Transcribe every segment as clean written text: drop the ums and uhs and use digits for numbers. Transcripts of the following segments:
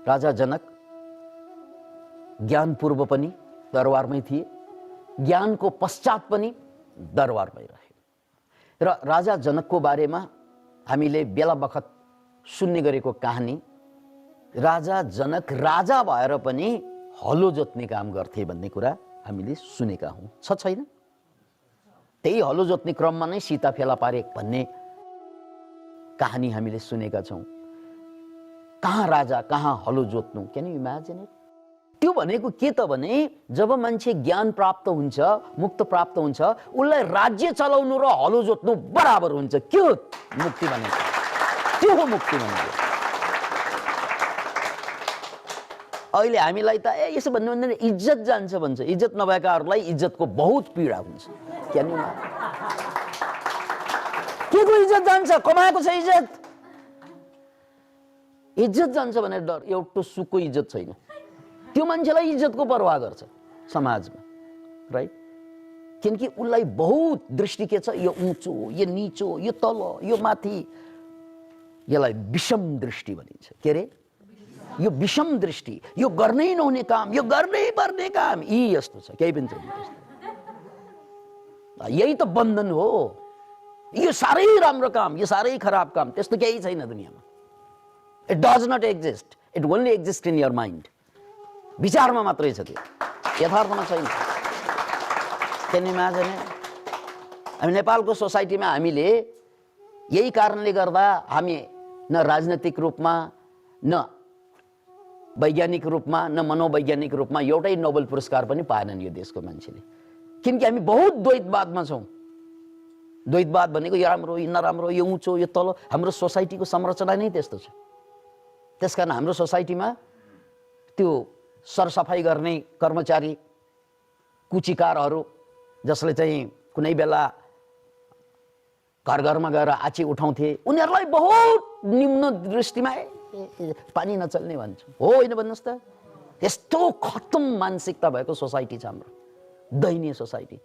राजा जनक ज्ञान पूर्व पनि दरबारमै थिए, ज्ञानको पश्चात पनि दरबारमै रहे। र राजा जनकको बारेमा हामीले बेला बखत सुन्ने गरेको कहानी, राजा जनक राजा भएर पनि हलो जोत्ने काम गर्थे भन्ने कुरा हामीले सुनेका हौं। छैन? त्यही हलो जोत्ने क्रममा नै सीता फेला पारे भन्ने कहानी हामीले सुनेका छौं। कहाँ राजा, कहाँ हलो जोत्नु, क्यान यु इमेजिन इट? त्यो भनेको के त भने जब मान्छे ज्ञान प्राप्त हुन्छ, मुक्त प्राप्त हुन्छ, उसलाई राज्य चलाउनु र हलो जोत्नु बराबर हुन्छ। के हो मुक्ति भनेको? त्यो हो मुक्ति भनेको। अहिले हामीलाई त यसो भन्नु भन्दैन, इज्जत जान्छ भन्छ। इज्जत नभएकाहरूलाई इज्जतको बहुत पीडा हुन्छ। Can you? के को इज्जत जान्छ? कमाएको छ इज्जत। इज्जत जान्छ भनेर डर, एउटा सुको इज्जत छैन। त्यो मान्छेलाई इज्जतको परवाह गर्छ समाजमा, राइट? किनकि उसलाई बहुत दृष्टि के छ, यो उँचो, यो नीचो, यो तल, यो माथि, यसलाई विषम दृष्टि भनिन्छ। के रे? यो विषम दृष्टि, यो गर्नै नहुने काम, यो गर्नै पर्ने काम, यी यस्तो छ, केही पनि छैन। यही त बन्धन हो। यो साह्रै राम्रो काम, यो साह्रै खराब काम, त्यस्तो केही छैन दुनियाँमा। It does not exist, it only exist in your mind. विचारमा मात्रै छ त्यो, यथार्थमा छैन। Can you imagine? हामी नेपालको सोसाइटीमा हामीले यही कारणले गर्दा हामी न राजनैतिक रूपमा, न वैज्ञानिक रूपमा, न मनोवैज्ञानिक रूपमा एउटै नोबेल पुरस्कार पनि पाएनन् यो देशको मान्छेले। किनकि हामी बहुत द्वैतवादमा छौँ। द्वैतवाद भनेको यो राम्रो, यो नराम्रो, यो उँचो, यो तल। हाम्रो सोसाइटीको संरचना नै त्यस्तो छ। त्यसकारण हाम्रो सोसाइटीमा त्यो सरसफाई गर्ने कर्मचारी, कुचिकारहरू, जसले चाहिँ कुनै बेला घर घरमा गएर आँची उठाउँथे, उनीहरूलाई बहुत निम्न दृष्टिमा पानी नचल्ने भन्छ। हो होइन भन्नुहोस् त? यस्तो खत्तम मानसिकता भएको सोसाइटी छ हाम्रो, दयनीय सोसाइटी।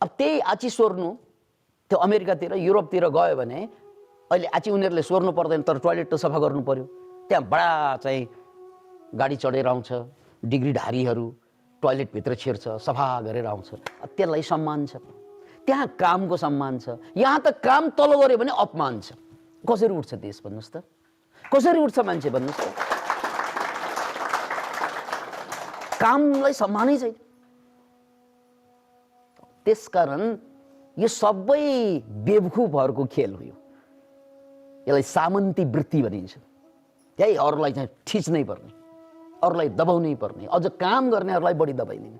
अब त्यही आँची सोर्नु त्यो अमेरिकातिर, युरोपतिर गयो भने अहिले आँची उनीहरूले सोर्नु पर्दैन, तर टोयलेट त सफा गर्नु पर्यो। त्यहाँ बडा चाहिँ गाडी चढेर आउँछ, डिग्रीधारीहरू टोयलेटभित्र छिर्छ, सफा गरेर आउँछ। त्यसलाई सम्मान छ। त्यहाँ कामको सम्मान छ। यहाँ त काम तल गऱ्यो भने अपमान छ। कसरी उठ्छ देश भन्नुहोस् त? कसरी उठ्छ मान्छे भन्नुहोस् त? कामलाई सम्मानै छैन। त्यसकारण यो सबै बेवकुफहरूको खेल हो। यसलाई सामन्ती वृत्ति भनिन्छ। त्यही अरूलाई चाहिँ ठिच्नै पर्ने, अरूलाई दबाउनै पर्ने, अझ काम गर्नेहरूलाई बढी दबाइदिने।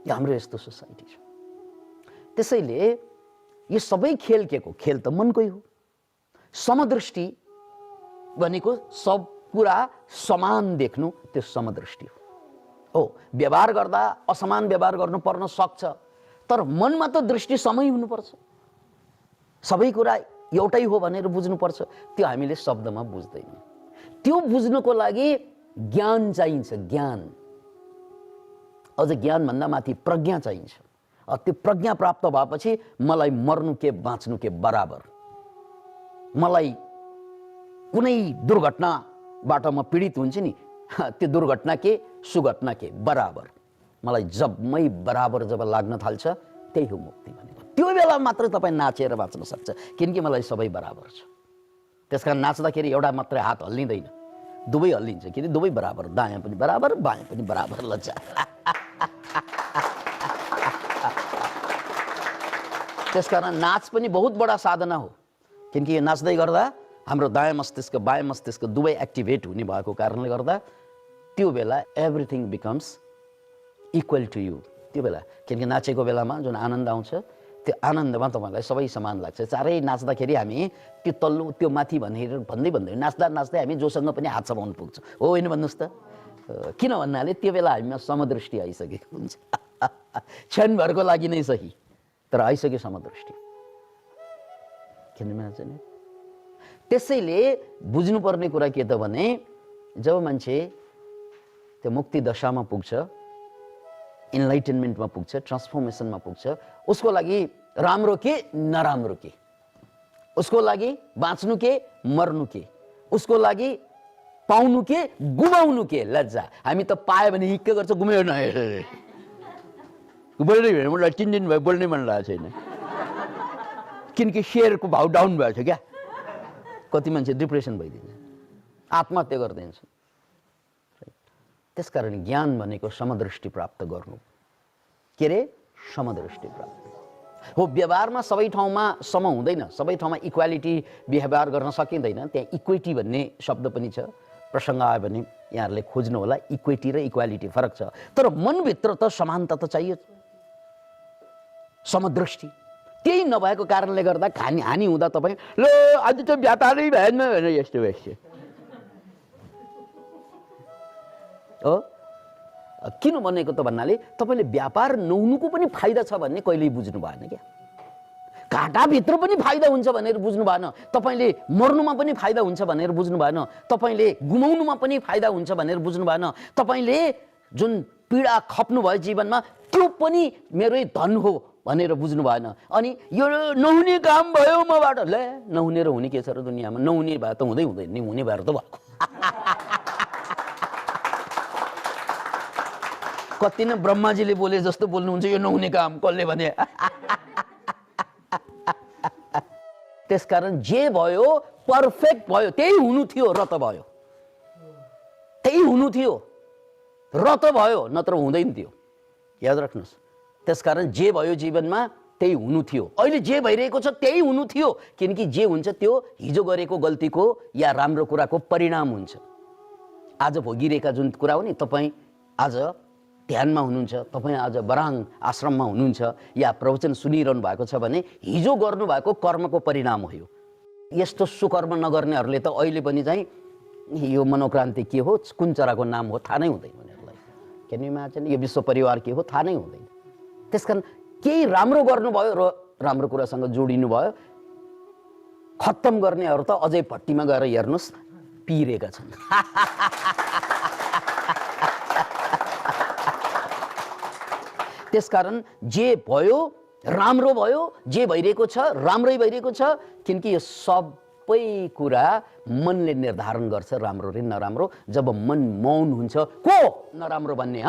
यो हाम्रो यस्तो सोसाइटी छ। त्यसैले यो सबै खेल के को? खेल त मनकै हो। समदृष्टि भनेको सब कुरा समान देख्नु, त्यो समदृष्टि हो। व्यवहार गर्दा असमान व्यवहार गर्नु पर्न सक्छ, तर मनमा त दृष्टि समै हुनुपर्छ। सबै कुरा एउटै हो भनेर बुझ्नुपर्छ। त्यो हामीले शब्दमा बुझ्दैनौँ। त्यो बुझ्नको लागि ज्ञान चाहिन्छ। ज्ञान, अझ ज्ञान भन्दा माथि प्रज्ञा चाहिन्छ। त्यो प्रज्ञा प्राप्त भएपछि मलाई मर्नु के बाँच्नु के बराबर, मलाई कुनै दुर्घटनाबाट म पीडित हुन्छ नि, त्यो दुर्घटना के सुघटना के बराबर, मलाई जबमै बराबर जब लाग्न थाल्छ, त्यही हो मुक्ति भनेको। त्यो बेला मात्र तपाईँ नाचेर बाँच्न सक्छ, किनकि मलाई सबै बराबर छ। त्यसकारण नाच्दाखेरि एउटा मात्रै हात हल्लिँदैन, दुवै हल्लिन्छ। किन? दुवै बराबर, दायाँ पनि बराबर, बायाँ पनि बराबर लज्जा। त्यसकारण नाच पनि बहुत बडा साधना हो। किनकि यो नाच्दै गर्दा हाम्रो दायाँ मस्तिष्क बायाँ मस्तिष्क दुवै एक्टिभेट हुने भएको कारणले गर्दा त्यो बेला everything becomes equal to you. त्यो बेला किनकि नाचेको बेलामा जुन आनन्द आउँछ, त्यो आनन्दमा तपाईँलाई सबै समान लाग्छ। चारै नाच्दाखेरि हामी त्यो तल्लो त्यो माथि भनेर भन्दै नाच्दा नाच्दै हामी जोसँग पनि हात समाउनु पुग्छ। हो होइन भन्नुहोस् त? किन भन्नाले त्यो बेला हामीमा समदृष्टि आइसकेको हुन्छ। क्षणभरको लागि नै सही, तर आइसक्यो समदृष्टि। त्यसैले बुझ्नुपर्ने कुरा के त भने, जब मान्छे त्यो मुक्ति दशामा पुग्छ, इन्लाइटनमेन्टमा पुग्छ, ट्रान्सफर्मेसनमा पुग्छ, उसको लागि राम्रो के नराम्रो के, उसको लागि बाँच्नु के मर्नु के, उसको लागि पाउनु के गुमाउनु के लज्जा। हामी त पायो भने हिक्क गर्छ, गुमायो न बोल्नै भएन, मलाई 3 दिन भयो बोल्नै मन लागेको छैन, किनकि सेयरको भाउ डाउन भएको छ क्या। कति मान्छे डिप्रेसन भइदिन्छ, आत्महत्या गरिदिन्छ। त्यसकारण ज्ञान भनेको समदृष्टि प्राप्त गर्नु। के रे? समदृष्टि प्राप्त हो। व्यवहारमा सबै ठाउँमा सम हुँदैन, सबै ठाउँमा इक्वालिटी व्यवहार गर्न सकिँदैन। त्यहाँ इक्विटी भन्ने शब्द पनि छ, प्रसङ्ग आयो भने यहाँहरूले खोज्नु होला। इक्विटी र इक्वालिटी फरक छ, तर मनभित्र त समानता त चाहियो, समदृष्टि। त्यही नभएको कारणले गर्दा हानि हुँदा तपाईँ ल आज त व्यापारै भएन भनेर यस्तो यस्तो हो। किन भनेको त भन्नाले तपाईँले व्यापार नहुनुको पनि फाइदा छ भन्ने कहिल्यै बुझ्नु भएन क्या। घाटाभित्र पनि फाइदा हुन्छ भनेर बुझ्नु भएन, तपाईँले मर्नुमा पनि फाइदा हुन्छ भनेर बुझ्नु भएन, तपाईँले गुमाउनुमा पनि फाइदा हुन्छ भनेर बुझ्नु भएन, तपाईँले जुन पीडा खप्नुभयो जीवनमा त्यो पनि मेरै धन हो भनेर बुझ्नु भएन। अनि यो नहुने काम भयो मबाट, ले नहुने र हुने के छ र दुनियाँमा? नहुने भए त हुँदै हुँदैन नि, हुने भएर त भएको। कति नै ब्रह्माजीले बोले जस्तो बोल्नुहुन्छ, यो नहुने काम कसले भने? त्यसकारण जे भयो पर्फेक्ट भयो, त्यही हुनु थियो र त भयो, त्यही हुनु थियो र त भयो, नत्र हुँदैन थियो। याद राख्नुहोस्। त्यसकारण जे भयो जीवनमा त्यही हुनु थियो, अहिले जे भइरहेको छ त्यही हुनु थियो, किनकि जे हुन्छ त्यो हिजो गरेको गल्तीको या राम्रो कुराको परिणाम हुन्छ। आज भोगिरहेका जुन कुरा हो नि, तपाईँ आज ध्यानमा हुनुहुन्छ, तपाईँ आज बराङ आश्रममा हुनुहुन्छ या प्रवचन सुनिरहनु भएको छ भने हिजो गर्नुभएको कर्मको परिणाम हो यो। यस्तो सुकर्म नगर्नेहरूले त अहिले पनि चाहिँ यो मनोक्रान्ति के हो, कुन चराको नाम हो थाहा नै हुँदैन उनीहरूलाई। Can you imagine? यो विश्व परिवार के हो थाहा नै हुँदैन। त्यसकारण केही राम्रो गर्नुभयो र राम्रो कुरासँग जोडिनु भयो, खत्तम गर्नेहरू त अझै भट्टीमा गएर हेर्नुहोस् पिरेका छन्। त्यसकारण जे भयो राम्रो भयो, जे भइरहेको छ राम्रै भइरहेको छ, किनकि यो सबै कुरा मनले निर्धारण गर्छ राम्रो र नराम्रो। जब मन मौन हुन्छ, को नराम्रो भन्ने?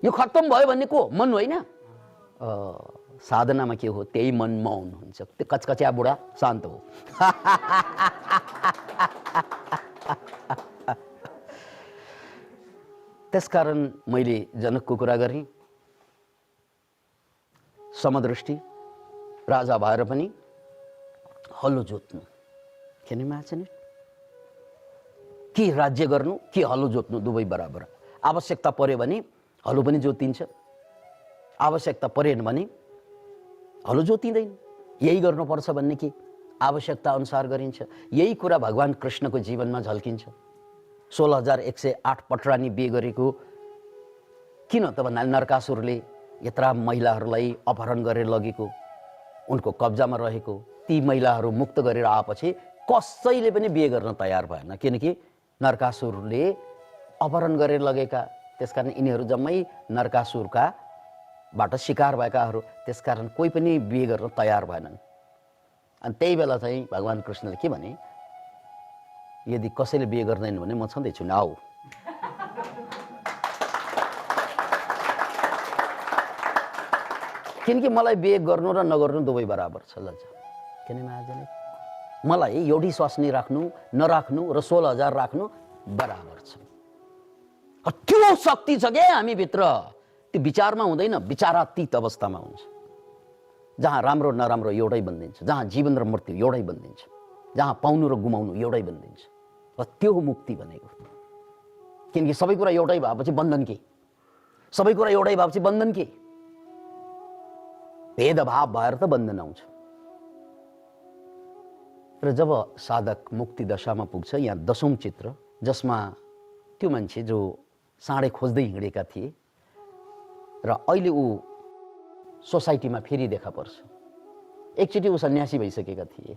यो खत्तम भयो भन्ने को? मन होइन। साधनामा के हो? त्यही मन मौन हुन्छ। त्यो कचकच्या बुढा शान्त हो। त्यसकारण मैले जनकको कुरा गरेँ, समदृष्टि, राजा भएर पनि हलो जोत्नु। Can you imagine? कि राज्य गर्नु कि हलो जोत्नु दुवै बराबर। आवश्यकता पर्यो भने हलो पनि जोतिन्छ, आवश्यकता परेन भने हलो जोतिँदैन। यही गर्नुपर्छ भन्ने कि आवश्यकता अनुसार गरिन्छ। यही कुरा भगवान कृष्णको जीवनमा झल्किन्छ। 16,108 पटरानी बिहे गरेको किन त भन्नाले नरकासुरले यत्रा महिलाहरूलाई अपहरण गरेर लगेको, उनको कब्जामा रहेको ती महिलाहरू मुक्त गरेर आएपछि कसैले पनि बिहे गर्न तयार भएन, किनकि नरकासुरले अपहरण गरेर लगेका। त्यसकारण यिनीहरू जम्मै नरकासुरका बाट शिकार भएकाहरू, त्यसकारण कोही पनि बिहे गर्न तयार भएनन्। अनि त्यही बेला चाहिँ भगवान कृष्णले के भने, यदि कसैले बिहे गर्दैन भने म छँदैछु नि, आऊ। किनकि मलाई बिहे गर्नु र नगर्नु दुवै बराबर छ। लज्जा किन नआजले मलाई एउटी स्वास्नी राख्नु नराख्नु र 16,000 राख्नु बराबर छ। त्यो शक्ति छ के हामी भित्र। त्यो विचारमा हुँदैन, विचारातीत अवस्थामा हुन्छ, जहाँ राम्रो नराम्रो एउटै बन्दिन्छ, जहाँ जीवन र मृत्यु एउटै बन्दिन्छ, जहाँ पाउनु र गुमाउनु एउटै बन्दिन्छ। र त्यो मुक्ति भनेको। किनकि सबै कुरा एउटै भएपछि बन्धन के? सबै कुरा एउटै भएपछि बन्धन के? भेदभाव भएर त बन्धन आउँछ। र जब साधक मुक्ति दशामा पुग्छ, यहाँ 10औं चित्र, जसमा त्यो मान्छे जो साँडे खोज्दै हिँडेका थिए र अहिले ऊ सोसाइटीमा फेरि देखा पर्छ। एकचोटि ऊ सन्यासी भइसकेका थिए,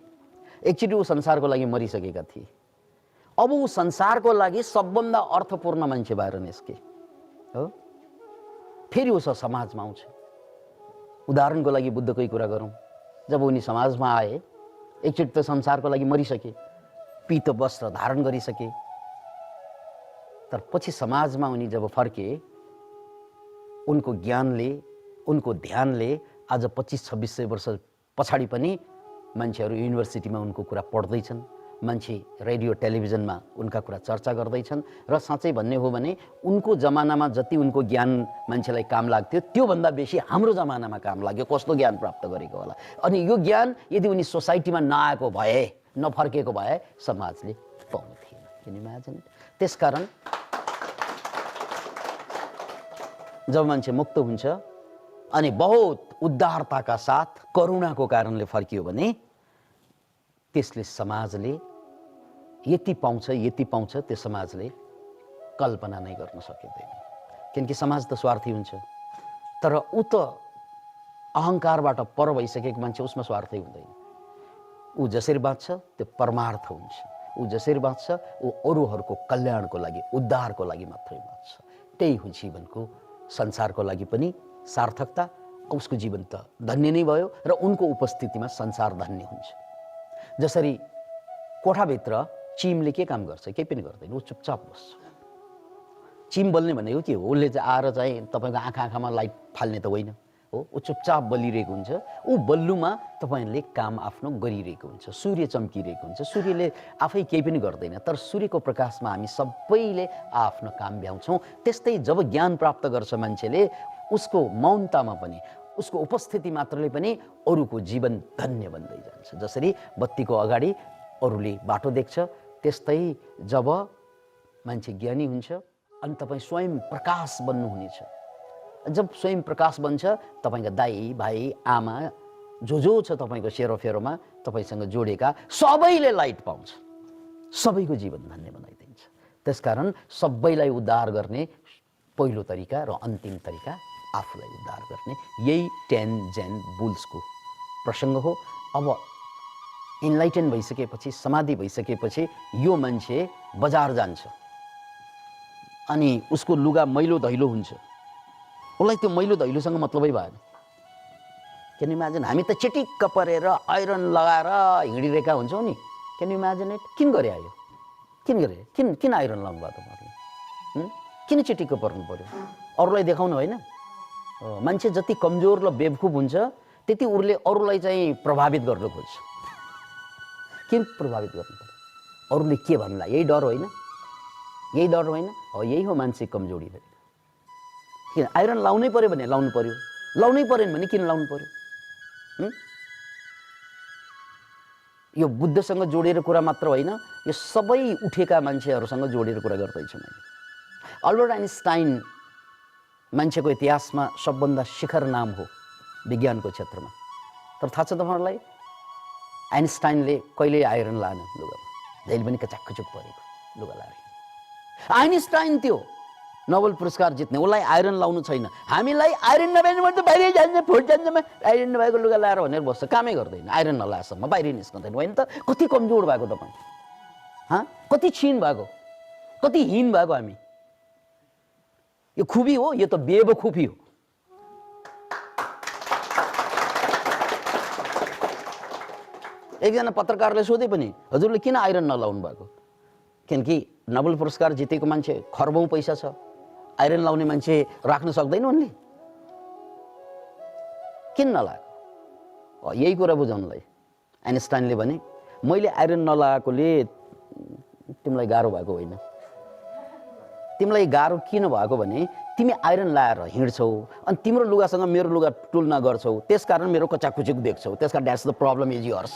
एकचोटि ऊ संसारको लागि मरिसकेका थिए। अब ऊ संसारको लागि सबभन्दा अर्थपूर्ण मान्छे भएर निस्के हो। फेरि ऊ समाजमा आउँछ। उदाहरणको लागि बुद्धकै कुरा गरौँ, जब उनी समाजमा आए, एकचोटि त संसारको लागि मरिसके, पीत वस्त्र धारण गरिसके, तर पछि समाजमा उनी जब फर्के, उनको ज्ञानले, उनको ध्यानले आज 25-2600 वर्ष पछाडि पनि मान्छेहरू युनिभर्सिटीमा उनको कुरा पढ्दैछन्, मान्छे रेडियो टेलिभिजनमा उनका कुरा चर्चा गर्दैछन्। र साँच्चै भन्ने हो भने उनको जमानामा जति उनको ज्ञान मान्छेलाई काम लाग्थ्यो त्योभन्दा बेसी हाम्रो जमानामा काम लाग्यो। कस्तो ज्ञान प्राप्त गरेको होला। अनि यो ज्ञान यदि उनी सोसाइटीमा नआएको भए, नफर्केको भए समाजले पाउने थिएन। Can you imagine? त्यसकारण जब मान्छे मुक्त हुन्छ अनि बहुत उदारताका साथ करुणाको कारणले फर्कियो भने त्यसले समाजले यति पाउँछ त्यो समाजले कल्पना नै गर्न सकिँदैन। किनकि समाज त स्वार्थी हुन्छ, तर ऊ त अहङ्कारबाट पर भइसकेको मान्छे, उसमा स्वार्थै हुँदैन। ऊ जसरी बाँच्छ त्यो परमार्थ हुन्छ। ऊ जसरी बाँच्छ ऊ अरूहरूको कल्याणको लागि, उद्धारको लागि मात्रै बाँच्छ। त्यही हो जीवनको, संसारको लागि पनि सार्थकता। उसको जीवन त धन्य नै भयो र उनको उपस्थितिमा संसार धन्य हुन्छ। जसरी कोठाभित्र चिमले के काम गर्छ? केही पनि गर्दैन, ऊ चुपचाप बस्छ। चिम बल्ने भनेको के हो? उसले चाहिँ आएर चाहिँ तपाईँको आँखामा लाइट फाल्ने त होइन हो, ऊ चुपचाप बलिरहेको हुन्छ। ऊ बल्नुमा तपाईँले काम आफ्नो गरिरहेको हुन्छ। सूर्य चम्किरहेको हुन्छ, सूर्यले आफै केही पनि गर्दैन, तर सूर्यको प्रकाशमा हामी सबैले आफ्नो काम भ्याउँछौँ। त्यस्तै जब ज्ञान प्राप्त गर्छ मान्छेले, उसको मौनतामा पनि, उसको उपस्थिति मात्रले पनि अरूको जीवन धन्य बन्दै जान्छ। जसरी बत्तीको अगाडि अरूले बाटो देख्छ, त्यस्तै जब मान्छे ज्ञानी हुन्छ अनि तपाईँ स्वयं प्रकाश बन्नुहुनेछ। जब स्वयं प्रकाश बन्छ, तपाईँका दाइ भाइ आमा जो छ तपाईँको सेरोफेरोमा तपाईँसँग जोडेका सबैले लाइट पाउँछ, सबैको जीवन धन्य बनाइदिन्छ। त्यसकारण सबैलाई उद्धार गर्ने पहिलो तरिका र अन्तिम तरिका आफूलाई उद्धार गर्ने, यही टेन्जेन बुल्सको प्रसङ्ग हो। अब इन्लाइटेन भइसकेपछि, समाधि भइसकेपछि यो मान्छे बजार जान्छ अनि उसको लुगा मैलो दैलो हुन्छ, उसलाई त्यो मैलो दैलोसँग मतलबै भएन। Can you imagine? हामी त चिटिक्क परेर आइरन लगाएर हिँडिरहेका हुन्छौँ नि। Can you imagine it? किन गरे आयो? किन आइरन लाउनु भयो तपाईँहरूले? किन चिटिक्क पर्नु पर्यो? अरूलाई देखाउनु होइन? मान्छे जति कमजोर र बेवकुफ हुन्छ त्यति उसले अरूलाई चाहिँ प्रभावित गर्न खोज्छ। किन प्रभावित गर्नु पर्यो? अरूले के भन्ला, यही डर होइन? यही डर होइन? हो, यही हो मानसिक कमजोरी। किन आइरन लाउनै पर्यो भने लाउनु पर्यो, लाउनै परेन भने किन लाउनु पर्यो? यो बुद्धसँग जोडेर कुरा मात्र होइन, यो सबै उठेका मान्छेहरूसँग जोडेर कुरा गर्दैछु मैले। अल्बर्ट आइन्स्टाइन मान्छेको इतिहासमा सबभन्दा शिखर नाम हो विज्ञानको क्षेत्रमा। तर थाहा छ तपाईँहरूलाई, आइन्स्टाइनले कहिल्यै आइरन लाएन लुगामा, जहिले पनि कचाकचुक परेको लुगा लाएर। आइन्स्टाइन त्यो नोबेल पुरस्कार जित्ने, उसलाई आइरन लाउनु छैन। हामीलाई आइरन नभएन भने त बाहिरै जान्छ, फुट जान्छ, आइरन नभएको लुगा लाएर भनेर बस्छ, कामै गर्दैन। आइरन नलाएसम्म बाहिरै निस्कँदैन। होइन त? कति कमजोर भएको तपाईँ, कति क्षीण भएको, कति हीन भएको हामी। यो खुबी हो? यो त बेवकुफी हो। एकजना पत्रकारले सोधे पनि, हजुरले किन आइरन नलाउनु भएको? किनकि नोबेल पुरस्कार जितेको मान्छे, खर्बौँ पैसा छ, आइरन लाउने मान्छे राख्न सक्दैन उनले, किन नलाएको? यही कुरा बुझाउनलाई आइन्स्टाइनले भने, मैले आइरन नलाएकोले तिमीलाई गाह्रो भएको होइन। तिमीलाई गाह्रो किन भएको भने तिमी आइरन लाएर हिँड्छौ अनि तिम्रो लुगासँग मेरो लुगा तुलना गर्छौ, त्यसकारण मेरो कचाकुचुक देख्छौ, त्यसका that's the problem is yours.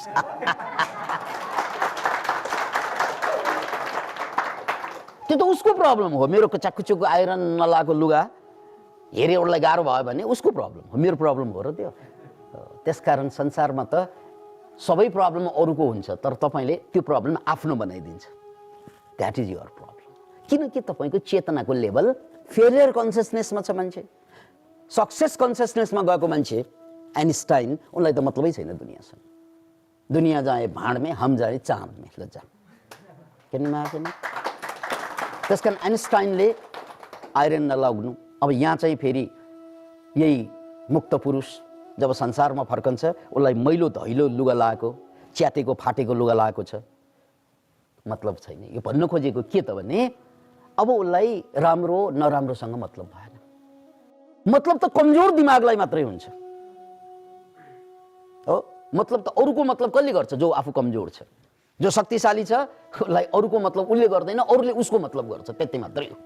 त्यो त उसको प्रब्लम हो। मेरो कचाकुचुक आइरन नलाएको लुगा हेरे उसलाई गाह्रो भयो भने उसको प्रब्लम हो, मेरो प्रब्लम हो र त्यो। त्यसकारण संसारमा त सबै प्रब्लम अरूको हुन्छ, तर तपाईँले त्यो प्रब्लम आफ्नो बनाइदिन्छ। That is your problem. किनकि तपाईँको चेतनाको लेभल फेलियर कन्सियसनेसमा छ। मान्छे सक्सेस कन्सियसनेसमा गएको मान्छे आइन्स्टाइन, उनलाई त मतलबै छैन दुनियाँसँग। दुनियाँ जाए भाँड में, हम जाए चाँद में, ल जा। किन इमेजिन? त्यसकारण आइन्स्टाइनले आइरन नलाउनु। अब यहाँ चाहिँ फेरि यही मुक्त पुरुष जब संसारमा फर्कन्छ, उसलाई मैलो धैलो लुगा लाएको, च्यातेको फाटेको लुगा लाएको छ, मतलब छैन। यो भन्न खोजेको के त भने, अब उसलाई राम्रो नराम्रोसँग मतलब भएन। मतलब त कमजोर दिमागलाई मात्रै हुन्छ हो। मतलब त अरूको मतलब कसले गर्छ? जो आफू कमजोर छ, जो शक्तिशाली छ, उसलाई अरूको मतलब उसले गर्दैन, अरूले उसको मतलब गर्छ, त्यति मात्रै हो।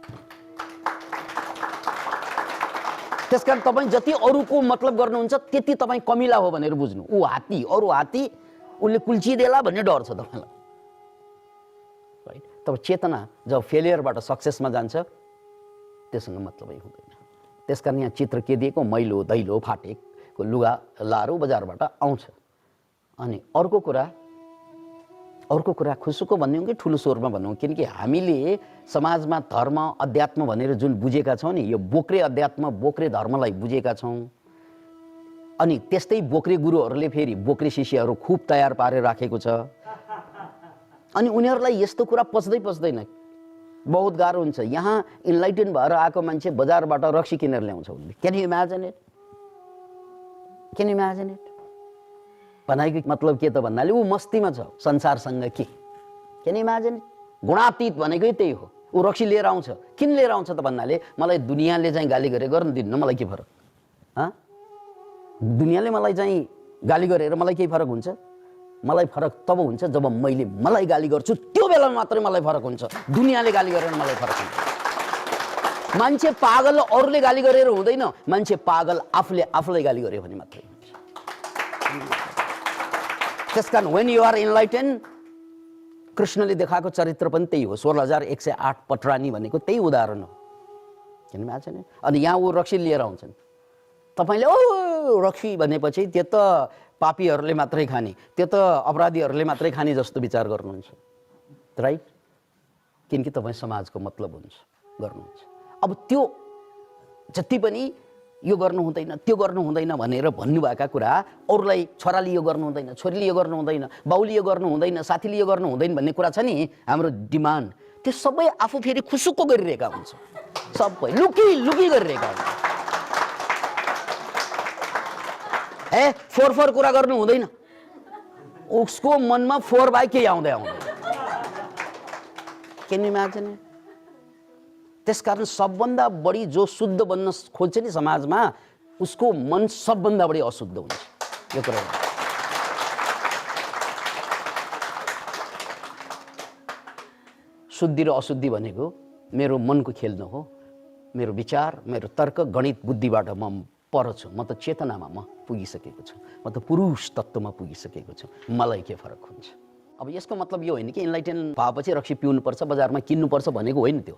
त्यसकारण तपाईँ जति अरूको मतलब गर्नुहुन्छ त्यति तपाईँ कमिला हो भनेर बुझ्नु। ऊ हात्ती, अरू हात्ती, उसले कुल्चिदेला भन्ने डर छ तपाईँलाई, राइट? तब चेतना जब फेलियरबाट सक्सेसमा जान्छ त्योसँग मतलबै हुँदैन। त्यसकारण यहाँ चित्र के दिएको? मैलो दैलो फाटेको लुगा लारो बजारबाट आउँछ। अनि अर्को कुरा खुसुको भन्ने हो कि ठुलो स्वरमा भन्नु हो? किनकि हामीले समाजमा धर्म अध्यात्म भनेर जुन बुझेका छौँ नि, यो बोक्रे अध्यात्म बोक्रे धर्मलाई बुझेका छौँ। अनि त्यस्तै बोक्रे गुरुहरूले फेरि बोक्रे शिष्यहरू खुब तयार पारेर राखेको छ। अनि उनीहरूलाई यस्तो कुरा पच्दैन, बहुत गाह्रो हुन्छ। यहाँ इन्लाइटेन भएर आएको मान्छे बजारबाट रक्सी किनेर ल्याउँछ उसले। Can you imagine it? भनेको मतलब के त भन्नाले ऊ मस्तीमा छ संसारसँग के। Can you imagine? गुणातीत भनेकै त्यही हो। ऊ रक्सी लिएर आउँछ। किन लिएर आउँछ त भन्नाले मलाई दुनियाँले चाहिँ गाली गरेर गर्न दिन्न, मलाई के फरक? दुनियाँले मलाई चाहिँ गाली गरेर मलाई केही फरक हुन्छ? मलाई फरक तब हुन्छ जब मैले मलाई गाली गर्छु, त्यो बेला मात्रै मलाई फरक हुन्छ। दुनियाँले गाली गरेर मलाई फरक हुन्छ। मान्छे पागल अरूले गाली गरेर हुँदैन, मान्छे पागल आफूले आफूलाई गाली गर्यो भने मात्रै हुन्छ। त्यसकारण when you are enlightened, कृष्णले देखाएको चरित्र पनि त्यही हो। 16,108 पटरानी भनेको त्यही उदाहरण हो। किन इमेजिन? अनि यहाँ ऊ रक्सी लिएर आउँछन्। तपाईँले ओ रक्सी भनेपछि त्यो त पापीहरूले मात्रै खाने, त्यो त अपराधीहरूले मात्रै खाने जस्तो विचार गर्नुहुन्छ, राइट? किनकि तपाईँ समाजको मतलब गर्नुहुन्छ। अब त्यो जति पनि यो गर्नु हुँदैन, त्यो गर्नु हुँदैन भनेर भन्नुभएका कुरा अरूलाई, छोराले यो गर्नु हुँदैन, छोरीले यो गर्नु हुँदैन, बाउले यो गर्नु हुँदैन, साथीले यो गर्नु हुँदैन भन्ने कुरा छ नि, हाम्रो डिमान्ड, त्यो सबै आफू फेरि खुसुक्को गरिरहेका हुन्छ। सबै लुकी गरिरहेका हुन्छ। फोर कुरा गर्नु हुँदैन, उसको मनमा फोर बाई केही आउँदैन। Can you imagine? त्यसकारण सबभन्दा बढी जो शुद्ध बन्न खोज्छ नि समाजमा, उसको मन सबभन्दा बढी अशुद्ध हुन्छ। यो कुरा शुद्धि र अशुद्धि भनेको मेरो मनको खेल न हो। मेरो विचार, मेरो तर्क, गणित, बुद्धिबाट म पर छु। म त चेतनामा म पुगिसकेको छु। म त पुरुष तत्त्वमा पुगिसकेको छु। मलाई के फरक हुन्छ? अब यसको मतलब यो होइन कि इन्लाइटेन भएपछि रक्सी पिउनुपर्छ, बजारमा किन्नुपर्छ भनेको होइन। त्यो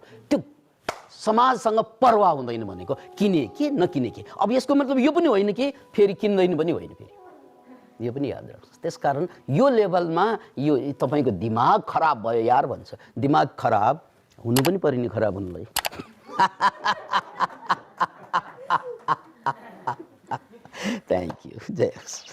समाजसँग परवाह हुँदैन भनेको, किने कि नकिने कि। अब यसको मतलब यो पनि होइन कि फेरि किन्दैन पनि होइन, फेरि यो पनि याद राख्नुहोस्। त्यसकारण यो लेभलमा यो तपाईँको दिमाग खराब भयो यार भन्छ। दिमाग खराब हुनु पनि पर्यो नि खराब हुनुलाई। Thank you. जय होस्।